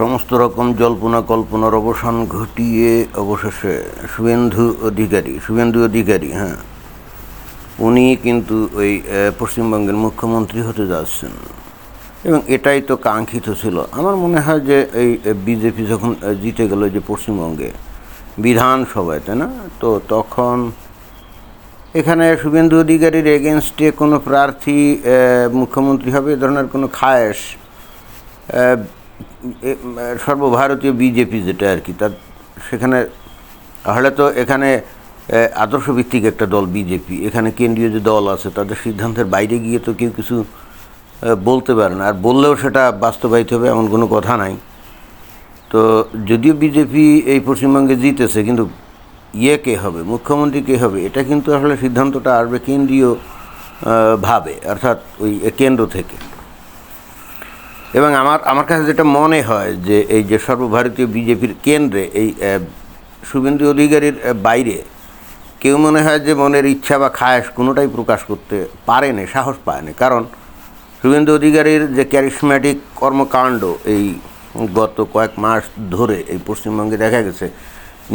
সমস্ত রকম জল্পনা কল্পনার অবসান ঘটিয়ে অবশেষে শুভেন্দু অধিকারী উনি কিন্তু ওই পশ্চিমবঙ্গের মুখ্যমন্ত্রী হতে যাচ্ছেন এবং এটাই তো কাঙ্ক্ষিত ছিল। আমার মনে হয় যে এই বিজেপি যখন জিতে গেল যে পশ্চিমবঙ্গে বিধানসভায়, তাই না, তো তখন এখানে শুভেন্দু অধিকারীর এগেনস্টে কোনো প্রার্থী মুখ্যমন্ত্রী হবে এ ধরনের কোনো খায়েশ সর্বভারতীয় বিজেপি যেটা আর কি, তার সেখানে তাহলে তো এখানে আদর্শভিত্তিক একটা দল বিজেপি, এখানে কেন্দ্রীয় যে দল আছে তাদের সিদ্ধান্তের বাইরে গিয়ে তো কেউ কিছু বলতে পারে না, আর বললেও সেটা বাস্তবায়িত হবে এমন কোনো কথা নাই। তো যদিও বিজেপি এই পশ্চিমবঙ্গে জিতেছে, কিন্তু কে হবে, মুখ্যমন্ত্রী কে হবে, এটা কিন্তু আসলে সিদ্ধান্তটা আসবে কেন্দ্রীয় ভাবে, অর্থাৎ ওই কেন্দ্র থেকে। এবং আমার কাছে যেটা মনে হয় যে এই যে সর্বভারতীয় বিজেপির কেন্দ্রে এই শুভেন্দু অধিকারীর বাইরে কেউ মনে হয় যে মনের ইচ্ছা বা খায়েশ কোনোটাই প্রকাশ করতে পারেনি, সাহস পায়নি। কারণ শুভেন্দু অধিকারীর যে ক্যারিসম্যাটিক কর্মকাণ্ড এই গত কয়েক মাস ধরে এই পশ্চিমবঙ্গে দেখা গেছে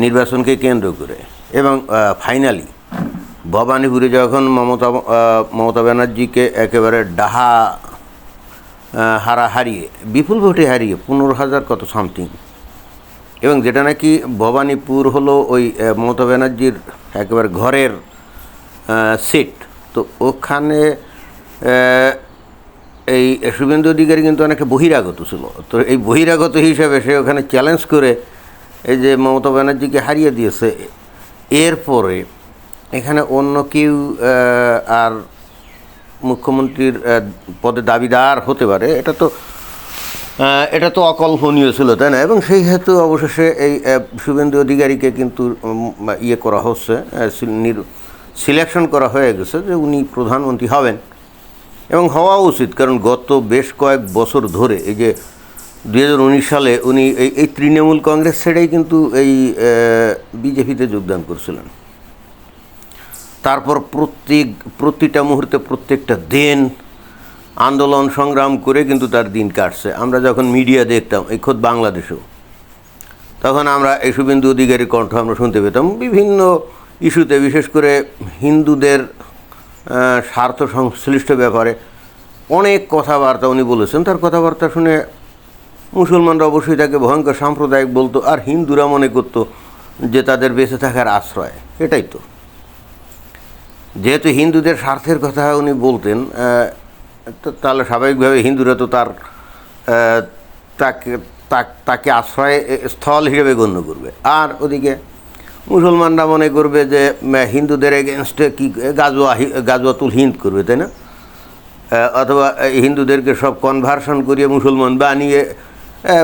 নির্বাচনকে কেন্দ্র করে, এবং ফাইনালি ভবানীপুরে যখন মমতা ব্যানার্জিকে একেবারে হারিয়ে বিপুল ভোটে হারিয়ে 15,000 কত সামথিং, এবং যেটা নাকি ভবানীপুর হলো ওই মমতা ব্যানার্জির একেবারে ঘরের সিট, তো ওখানে এই শুভেন্দু অধিকারী কিন্তু অনেকে বহিরাগত ছিল। তো এই বহিরাগত হিসেবে সে ওখানে চ্যালেঞ্জ করে এই যে মমতা ব্যানার্জিকে হারিয়ে দিয়েছে। এরপরে এখানে অন্য কেউ আর মুখ্যমন্ত্রীর পদে দাবিদার হতে পারে, এটা তো অকল্পনীয় ছিল, তাই না? এবং সেই হেতু অবশেষে এই শুভেন্দু অধিকারীকে কিন্তু করা হচ্ছে, সিলেকশন করা হয়ে গেছে যে উনি প্রধানমন্ত্রী হবেন, এবং হওয়া উচিত। কারণ গত বেশ কয়েক বছর ধরে এই যে 2019 সালে উনি এই তৃণমূল কংগ্রেস ছেড়েই কিন্তু এই বিজেপিতে যোগদান করছিলেন। তারপর প্রতিটা মুহূর্তে প্রত্যেকটা দিন আন্দোলন সংগ্রাম করে কিন্তু তার দিন কাটছে। আমরা যখন মিডিয়া দেখতাম এই খোদ বাংলাদেশেও, তখন আমরা এই শুভেন্দু অধিকারীর কণ্ঠ আমরা শুনতে পেতাম বিভিন্ন ইস্যুতে, বিশেষ করে হিন্দুদের স্বার্থ সংশ্লিষ্ট ব্যাপারে অনেক কথাবার্তা উনি বলেছেন। তার কথাবার্তা শুনে মুসলমানরা অবশ্যই তাকে ভয়ঙ্কর সাম্প্রদায়িক বলতো, আর হিন্দুরা মনে করতো যে তাদের বেঁচে থাকার আশ্রয়। এটাই তো, যেহেতু হিন্দুদের স্বার্থের কথা উনি বলতেন, তাহলে স্বাভাবিকভাবে হিন্দুরা তো তাকে আশ্রয় স্থল হিসেবে গণ্য করবে, আর ওদিকে মুসলমানরা মনে করবে যে হিন্দুদের এগেনস্টে কি গাজওয়াতুল হিন্দ করবে, তাই না? অথবা হিন্দুদেরকে সব কনভার্সন করিয়ে মুসলমান বানিয়ে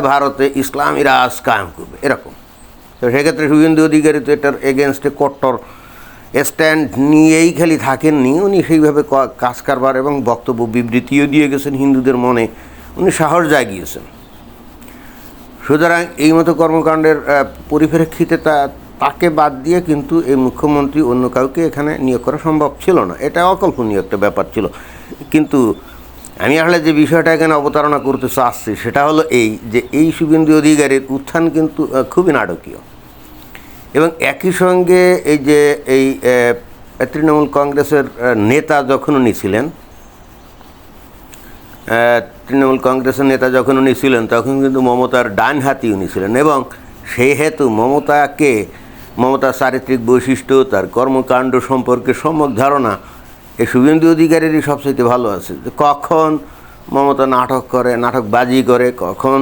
ভারতে ইসলামী রাজ কায়েম করবে, এরকম। তো সেক্ষেত্রে শুভেন্দু অধিকারী তো এটার এগেনস্টে কট্টর স্ট্যান্ড নিয়েই খালি থাকেননি, উনি সেইভাবে কাজ কারবার এবং বক্তব্য বিবৃতিও দিয়ে গেছেন, হিন্দুদের মনে উনি সাহস জাগিয়েছেন। সুতরাং এই মতো কর্মকাণ্ডের পরিপ্রেক্ষিতে তাকে বাদ দিয়ে কিন্তু এই মুখ্যমন্ত্রী অন্য কাউকে এখানে নিয়োগ করা সম্ভব ছিল না, এটা অকল্পনীয় একটা ব্যাপার ছিল। কিন্তু আমি আসলে যে বিষয়টা এখানে অবতারণা করতে চাচ্ছি সেটা হলো এই যে এই শুভেন্দু অধিকারীর উত্থান কিন্তু খুবই নাটকীয়, এবং একই সঙ্গে এই যে এই তৃণমূল কংগ্রেসের নেতা যখন উনি ছিলেন, তখন কিন্তু মমতার ডান হাতি উনি ছিলেন, এবং সেই হেতু মমতার চারিত্রিক বৈশিষ্ট্য, তার কর্মকাণ্ড সম্পর্কে সম্যক ধারণা এই শুভেন্দু অধিকারীরই সবচেয়ে ভালো আছে, যে কখন মমতা নাটকবাজি করে, কখন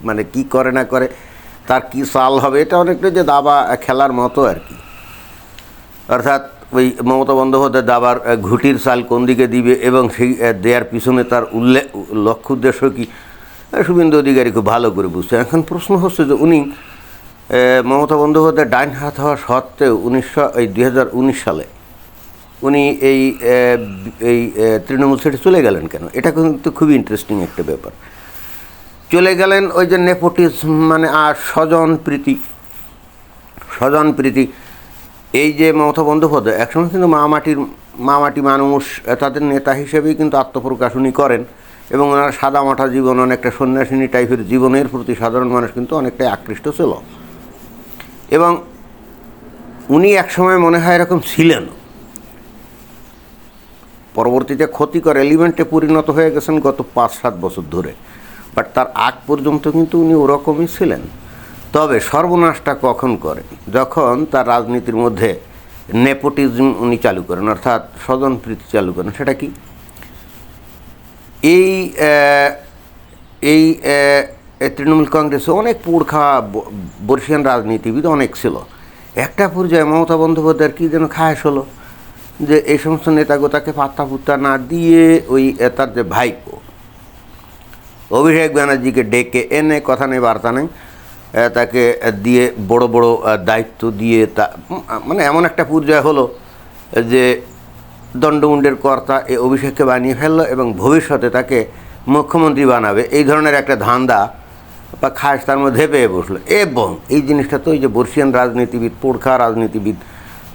মানে কি করে না করে, তার কি চাল হবে, এটা অনেকটা যে দাবা খেলার মতো আর কি। অর্থাৎ ওই মমতা বন্দ্যোপাধ্যায় দাবার ঘুটির চাল কোন দিকে দিবে এবং সেই দেওয়ার পিছনে তার লক্ষ্য উদ্দেশ্য কী, শুভেন্দু অধিকারী খুব ভালো করে বুঝছে। এখন প্রশ্ন হচ্ছে যে উনি মমতা বন্দ্যোপাধ্যায় ডাইন হাত হওয়া সত্ত্বেও 2019 সালে উনি এই তৃণমূল ছেড়ে চলে গেলেন কেন? এটা কিন্তু খুবই ইন্টারেস্টিং একটা ব্যাপার। চলে গেলেন ওই যে নেপোটিজম, মানে আর স্বজন প্রীতি। এই যে মমতা বন্দ্যোপাধ্যায় একসময় কিন্তু মামাটি মানুষ, তাদের নেতা হিসেবেই কিন্তু আত্মপ্রকাশ উনি করেন, এবং ওনার সাদামাটা জীবন, অনেকটা সন্ন্যাসিনী টাইপের জীবনের প্রতি সাধারণ মানুষ কিন্তু অনেকটাই আকৃষ্ট ছিল। এবং উনি একসময় মনে হয় এরকম ছিলেন, পরবর্তীতে ক্ষতিকর এলিমেন্টে পরিণত হয়ে গেছেন গত 5-7 বছর ধরে, বাট তার আগ পর্যন্ত কিন্তু উনি ওরকমই ছিলেন। তবে সর্বনাশটা কখন করেন? যখন তার রাজনীতির মধ্যে নেপোটিজম উনি চালু করেন, অর্থাৎ স্বজনপ্রীতি চালু করেন। সেটা কি? এই এই তৃণমূল কংগ্রেসে অনেক পুরখা বর্ষিয়ান রাজনীতিবিদ অনেক ছিল। একটা পর্যায়ে মমতা বন্দ্যোপাধ্যায়ের কী যেন খায়স হলো যে এই সমস্ত নেতাগোতাকে পাত্তা পুত্তা না দিয়ে ওই তার যে ভাইপো অভিষেক ব্যানার্জিকে ডেকে এনে, কথা নেই বার্তা নেই, তাকে দিয়ে বড় বড় দায়িত্ব দিয়ে মানে এমন একটা পর্যায়ে হলো যে দণ্ডমুণ্ডের কর্তা এই অভিষেককে বানিয়ে ফেললো এবং ভবিষ্যতে তাকে মুখ্যমন্ত্রী বানাবে, এই ধরনের একটা ধান্দা বা খাস তার মধ্যে পেয়ে বসলো। এবং এই জিনিসটা তো ওই যে বর্ষিয়ান রাজনীতিবিদ, পোড়খা রাজনীতিবিদ,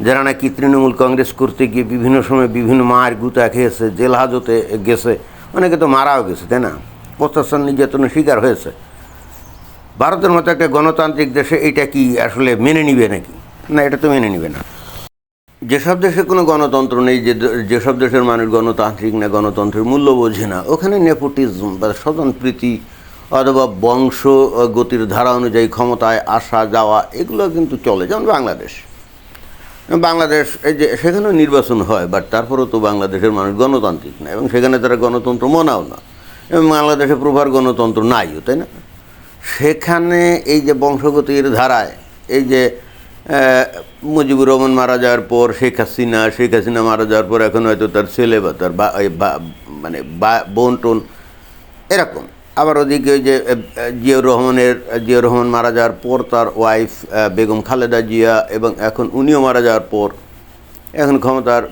যারা নাকি তৃণমূল কংগ্রেস করতে গিয়ে বিভিন্ন সময় বিভিন্ন মার গুতা খেয়েছে, জেল হাজতে গেছে, অনেকে তো মারাও গেছে, তাই না? অত্যাচার নির্যাতনের শিকার হয়েছে। ভারতের মতো একটা গণতান্ত্রিক দেশে এটা কি আসলে মেনে নিবে নাকি? না, এটা তো মেনে নিবে না। যেসব দেশে কোনো গণতন্ত্র নেই, যেসব দেশের মানুষ গণতান্ত্রিক না, গণতন্ত্রের মূল্য বোঝে না, ওখানে নেপোটিজম বা স্বজনপ্রীতি অথবা বংশগতির ধারা অনুযায়ী ক্ষমতায় আসা যাওয়া এগুলো কিন্তু চলে। যেমন বাংলাদেশ এই যে সেখানেও নির্বাচন হয়, বাট তারপরেও তো বাংলাদেশের মানুষ গণতান্ত্রিক না এবং সেখানে তারা গণতন্ত্র মনাও না, এবং বাংলাদেশে প্রভার গণতন্ত্র নাইও, তাই না? সেখানে এই যে বংশগতির ধারায়, এই যে মুজিবুর রহমান মারা যাওয়ার পর শেখ হাসিনা মারা যাওয়ার পর এখন হয়তো তার ছেলে বা তার মানে বোন টোন এরকম, আবার ওদিকে ওই যে জিয়াউর রহমান মারা যাওয়ার পর তার ওয়াইফ বেগম খালেদা জিয়া, এবং এখন উনিও মারা যাওয়ার পর এখন ক্ষমতার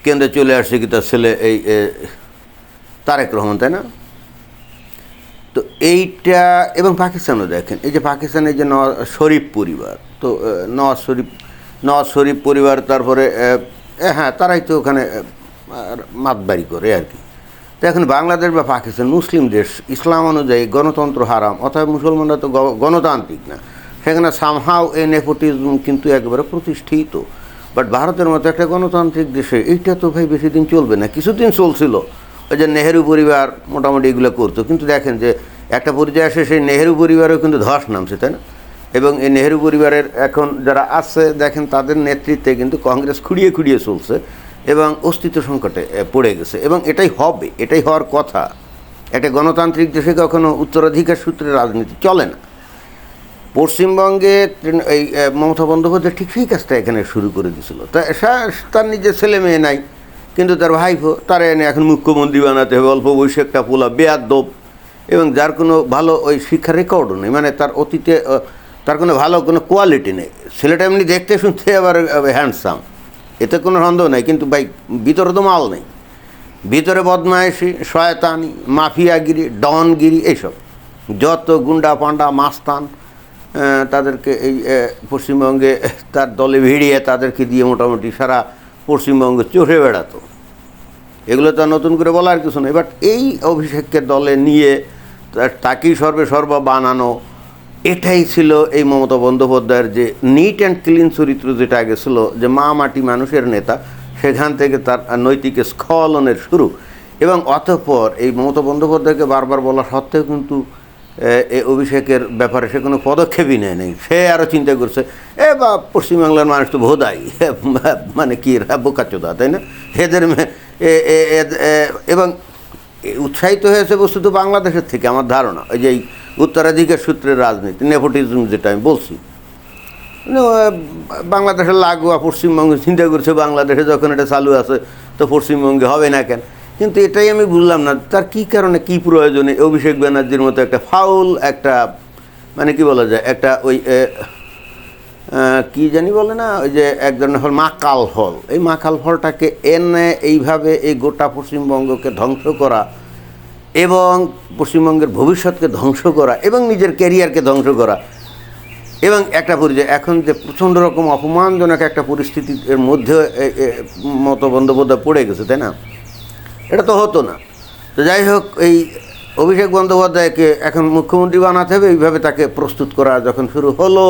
কেন্দ্রে চলে আসছে কি তার ছেলে এই তারেক রহমান, তাই না? তো এইটা, এবং পাকিস্তানও দেখেন, এই যে পাকিস্তানের যে নওয়াজ শরীফ পরিবার, তো নওয়াজ শরীফ পরিবার, তারপরে হ্যাঁ তারাই তো ওখানে মাতবাড়ি করে আর কি। তো এখন বাংলাদেশ বা পাকিস্তান মুসলিম দেশ, ইসলাম অনুযায়ী গণতন্ত্র হারাম, অর্থাৎ মুসলমানরা তো গণতান্ত্রিক না, সেখানে সামহাও এই নেপোটিজম কিন্তু একেবারে প্রতিষ্ঠিত। বাট ভারতের মতো একটা গণতান্ত্রিক দেশে এইটা তো ভাই বেশি দিন চলবে না। কিছুদিন চলছিল, ওই যে নেহেরু পরিবার মোটামুটি এগুলো করতো, কিন্তু দেখেন যে একটা পর্যায়ে আসে সেই নেহেরু পরিবারেও কিন্তু ধস নামছে, তাই না? এবং এই নেহেরু পরিবারের এখন যারা আছে দেখেন তাদের নেতৃত্বে কিন্তু কংগ্রেস খুঁড়িয়ে চলছে এবং অস্তিত্ব সংকটে পড়ে গেছে। এবং এটাই হওয়ার কথা। একটা গণতান্ত্রিক দেশে কখনো উত্তরাধিকার সূত্রে রাজনীতি চলে না। পশ্চিমবঙ্গে এই মমতা বন্দ্যোপাধ্যায় ঠিক সেই কাজটা এখানে শুরু করে দিয়েছিল। তার নিজের ছেলে মেয়ে নাই, কিন্তু তার ভাইপো তারা এনে এখন মুখ্যমন্ত্রী বানাতে হবে, অল্প বয়সী একটা পোলা বেয়াদ্দপ, এবং যার কোনো ভালো ওই শিক্ষার রেকর্ডও নেই, মানে তার অতীতে তার কোনো ভালো কোনো কোয়ালিটি নেই। ছেলেটা এমনি দেখতে শুনতে আবার হ্যান্ডসাম, এতে কোনো সন্দেহ নেই, কিন্তু ভাই ভিতরে তো মাল নেই। ভিতরে বদমায়েশি, শয়তানি, মাফিয়াগিরি, ডনগিরি, এইসব যত গুন্ডা পান্ডা মাস্তান তাদেরকে এই পশ্চিমবঙ্গে তার দলে ভিড়িয়ে তাদেরকে দিয়ে মোটামুটি সারা পশ্চিমবঙ্গ চষে বেড়াতো। এগুলো তো নতুন করে বলার কিছু নেই। বাট এই অভিষেককে দলে নিয়ে তাকেই সর্বা বানানো, এটাই ছিল এই মমতা বন্দ্যোপাধ্যায়ের যে নিট অ্যান্ড ক্লিন চরিত্র যেটা আগে ছিল, যে মা মাটি মানুষের নেতা, সেখান থেকে তার নৈতিক স্খলনের শুরু। এবং অতঃপর এই মমতা বন্দ্যোপাধ্যায়কে বারবার বলা সত্ত্বেও কিন্তু এই অভিষেকের ব্যাপারে সে কোনো পদক্ষেপই নেই। সে আরও চিন্তা করছে বা পশ্চিমবাংলার মানুষ তো ভোদাই, মানে কি বোকাচোদা, তাই না? এদের এবং উৎসাহিত হয়েছে বস্তুত বাংলাদেশের থেকে, আমার ধারণা ওই যে এই উত্তরাধিকার সূত্রের রাজনীতি, নেপোটিজম যেটা আমি বলছি, বাংলাদেশের লাগোয়া পশ্চিমবঙ্গে চিন্তা করছে বাংলাদেশে যখন এটা চালু আছে তো পশ্চিমবঙ্গে হবে না কেন? কিন্তু এটাই আমি বুঝলাম না তার কী কারণে, কী প্রয়োজনে অভিষেক ব্যানার্জির মতো একটা ফাউল একটা, মানে কি বলা যায়, একটা ওই কী জানি বলে না, ওই যে এক ধরনের হল মাকাল ফল, এই মাকাল ফলটাকে এনে এইভাবে এই গোটা পশ্চিমবঙ্গকে ধ্বংস করা এবং পশ্চিমবঙ্গের ভবিষ্যৎকে ধ্বংস করা এবং নিজের ক্যারিয়ারকে ধ্বংস করা, এবং একটা পরিচয় এখন যে প্রচণ্ড রকম অপমানজনক একটা পরিস্থিতির মধ্যে মমতা বন্দ্যোপাধ্যায় পড়ে গেছে, তাই না? এটা তো হতো না। তো যাই হোক, এই অভিষেক বন্দ্যোপাধ্যায়কে এখন মুখ্যমন্ত্রী বানাতে হবে, এইভাবে তাকে প্রস্তুত করা যখন শুরু হলো,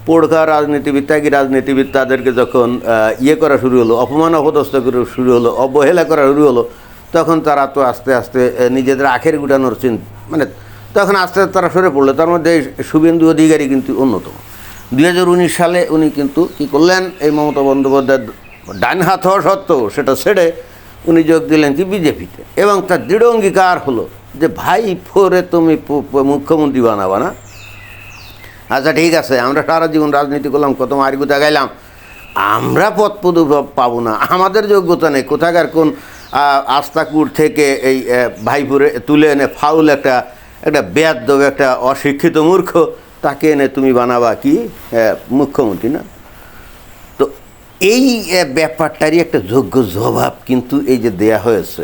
পোড়খা রাজনীতিবিদ, ত্যাগী রাজনীতিবিদ তাদেরকে যখন ইয়ে করা শুরু হলো, অপমান অপদস্থ করা শুরু হলো, অবহেলা করা শুরু হলো, তখন তারা তো আস্তে আস্তে নিজেদের আখের গুটানোর মানে তখন আস্তে আস্তে তারা সরে পড়লো। তার মধ্যে শুভেন্দু অধিকারী কিন্তু অন্যতম। 2019 সালে উনি কিন্তু কী করলেন, এই মমতা বন্দ্যোপাধ্যায়ের ডান হাত হওয়া সত্ত্বেও সেটা ছেড়ে উনি যোগ দিলেন কি বিজেপিতে, এবং তার দৃঢ় অঙ্গীকার হলো যে ভাই ফোরে তুমি মুখ্যমন্ত্রী বানাবা না? আচ্ছা ঠিক আছে, আমরা সারা জীবন রাজনীতি করলাম, কত মারিগুতা গাইলাম, আমরা পদ পদবি পাবো না, আমাদের যোগ্যতা নেই, কোথাকার কোন আস্তাকুর থেকে এই ভাইপুরে তুলে এনে ফাউল একটা বেয়াদ্দব একটা অশিক্ষিত মূর্খ তাকে এনে তুমি বানাবা কি মুখ্যমন্ত্রী না? এই ব্যাপারটারই একটা যোগ্য জবাব কিন্তু এই যে দেয়া হয়েছে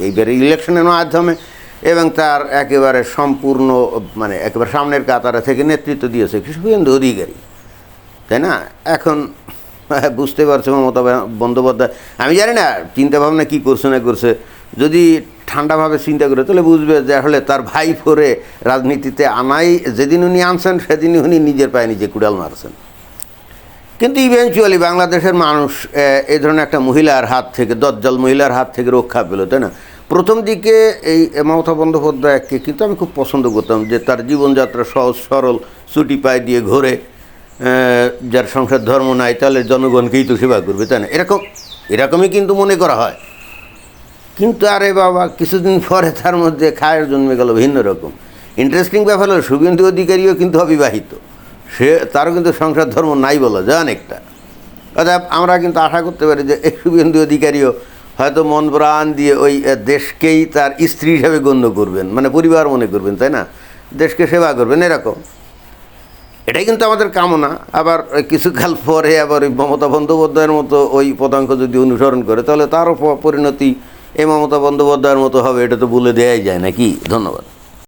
এইবারে ইলেকশনের মাধ্যমে, এবং তার একেবারে সম্পূর্ণ মানে একেবারে সামনের কাতারে থেকে নেতৃত্ব দিয়েছে শুভেন্দু অধিকারী, তাই না? এখন বুঝতে পারছে মমতা বন্দ্যোপাধ্যায়, আমি জানি না চিন্তা ভাবনা কী করছে না করছে, যদি ঠান্ডাভাবে চিন্তা করে তাহলে বুঝবে যে আসলে তার ভাই ফোরে রাজনীতিতে আনাই, যেদিন উনি আনছেন সেদিনই উনি নিজের পায়ে নিজে কুড়াল মারছেন। কিন্তু ইভেনচুয়ালি বাংলাদেশের মানুষ এই ধরনের একটা মহিলার হাত থেকে, দজ্জাল মহিলার হাত থেকে রক্ষা পেল, তাই না? প্রথম দিকে এই মমতা বন্দ্যোপাধ্যায়কে কিন্তু আমি খুব পছন্দ করতাম, যে তার জীবনযাত্রা সহজ সরল, ছুটি পায়ে দিয়ে ঘোরে, যার সংসার ধর্ম নাই, তাহলে জনগণকেই তো সেবা করবে, তাই না? এরকমই কিন্তু মনে করা হয়। কিন্তু আরে বাবা, কিছুদিন পরে তার মধ্যে খায়ের জন্মে গেল ভিন্ন রকম। ইন্টারেস্টিং ব্যাপার হলো শুভেন্দু অধিকারীও কিন্তু অবিবাহিত, তারও কিন্তু সংসার ধর্ম নাই বলা যায় অনেকটা। অর্থাৎ আমরা কিন্তু আশা করতে পারি যে শুভেন্দু অধিকারীও হয়তো মন প্রাণ দিয়ে ওই দেশকেই তার স্ত্রী হিসাবে গণ্য করবেন, মানে পরিবার মনে করবেন, তাই না? দেশকে সেবা করবেন, এরকম। এটাই কিন্তু আমাদের কামনা। আবার কিছুকাল পরে আবার ওই মমতা বন্দ্যোপাধ্যায়ের মতো ওই পদাঙ্ক যদি অনুসরণ করে, তাহলে তারও পরিণতি এই মমতা বন্দ্যোপাধ্যায়ের মতো হবে, এটা তো বলে দেওয়াই যায় নাকি? ধন্যবাদ।